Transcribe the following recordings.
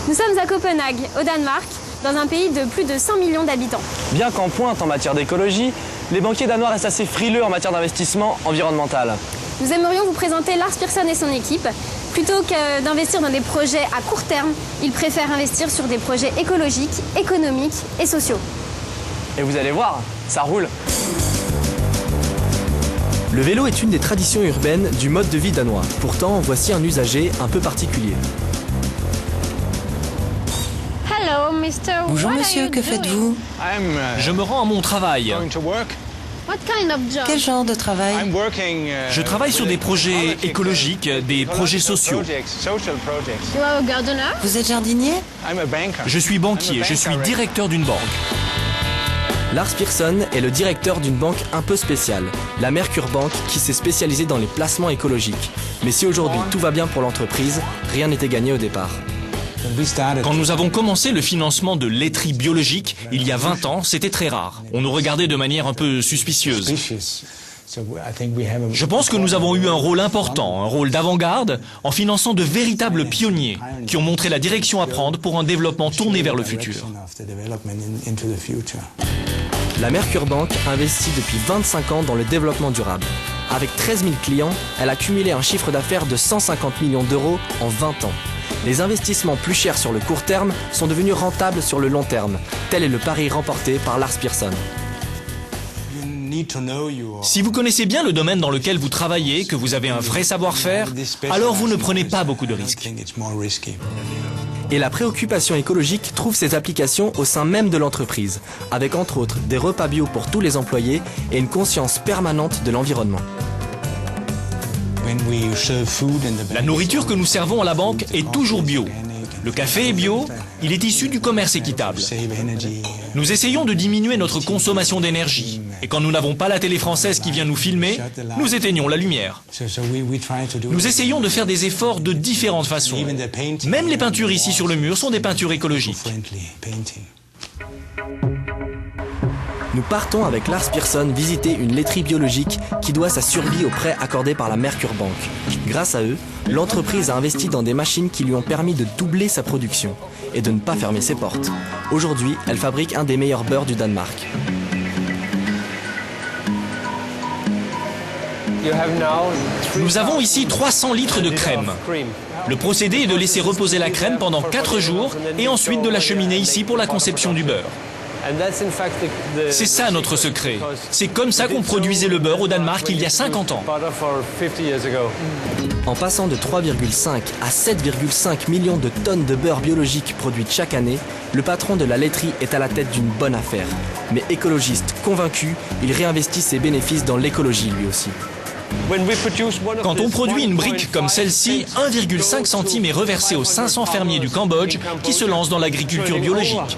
Nous sommes à Copenhague, au Danemark, dans un pays de plus de 100 millions d'habitants. Bien qu'en pointe en matière d'écologie, les banquiers danois restent assez frileux en matière d'investissement environnemental. Nous aimerions vous présenter Lars Persson et son équipe. Plutôt que d'investir dans des projets à court terme, ils préfèrent investir sur des projets écologiques, économiques et sociaux. Et vous allez voir, ça roule. Le vélo est une des traditions urbaines du mode de vie danois. Pourtant, voici un usager un peu particulier. Hello, Mr. Bonjour monsieur, que faites-vous? Je me rends à mon travail. What kind of job? Quel genre de travail? Je travaille sur des projets écologiques, des projets sociaux. You are a gardener? Vous êtes jardinier? Je suis banquier, je suis directeur d'une banque. Lars Persson est le directeur d'une banque un peu spéciale, la Merkur Bank, qui s'est spécialisée dans les placements écologiques. Mais si aujourd'hui tout va bien pour l'entreprise, rien n'était gagné au départ. Quand nous avons commencé le financement de laiterie biologique, il y a 20 ans, c'était très rare. On nous regardait de manière un peu suspicieuse. Je pense que nous avons eu un rôle important, un rôle d'avant-garde, en finançant de véritables pionniers qui ont montré la direction à prendre pour un développement tourné vers le futur. La Merkur Bank investit depuis 25 ans dans le développement durable. Avec 13 000 clients, elle a cumulé un chiffre d'affaires de 150 millions d'euros en 20 ans. Les investissements plus chers sur le court terme sont devenus rentables sur le long terme. Tel est le pari remporté par Lars Persson. Si vous connaissez bien le domaine dans lequel vous travaillez, que vous avez un vrai savoir-faire, alors vous ne prenez pas beaucoup de risques. Et la préoccupation écologique trouve ses applications au sein même de l'entreprise, avec entre autres des repas bio pour tous les employés et une conscience permanente de l'environnement. La nourriture que nous servons à la banque est toujours bio. Le café est bio, il est issu du commerce équitable. Nous essayons de diminuer notre consommation d'énergie. Et quand nous n'avons pas la télé française qui vient nous filmer, nous éteignons la lumière. Nous essayons de faire des efforts de différentes façons. Même les peintures ici sur le mur sont des peintures écologiques. Nous partons avec Lars Persson visiter une laiterie biologique qui doit sa survie aux prêts accordés par la Merkur Bank. Grâce à eux, l'entreprise a investi dans des machines qui lui ont permis de doubler sa production et de ne pas fermer ses portes. Aujourd'hui, elle fabrique un des meilleurs beurres du Danemark. Nous avons ici 300 litres de crème. Le procédé est de laisser reposer la crème pendant 4 jours et ensuite de l'acheminer ici pour la conception du beurre. C'est ça notre secret. C'est comme ça qu'on produisait le beurre au Danemark il y a 50 ans. En passant de 3,5 à 7,5 millions de tonnes de beurre biologique produites chaque année, le patron de la laiterie est à la tête d'une bonne affaire. Mais écologiste convaincu, il réinvestit ses bénéfices dans l'écologie lui aussi. Quand on produit une brique comme celle-ci, 1,5 centime est reversé aux 500 fermiers du Cambodge qui se lancent dans l'agriculture biologique.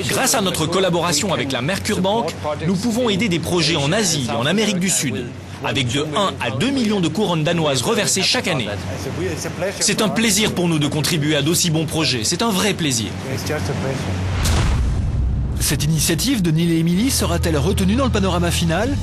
Grâce à notre collaboration avec la Merkur Bank, nous pouvons aider des projets en Asie et en Amérique du Sud, avec de 1 à 2 millions de couronnes danoises reversées chaque année. C'est un plaisir pour nous de contribuer à d'aussi bons projets, c'est un vrai plaisir. Cette initiative de Neil et Emily sera-t-elle retenue dans le panorama final?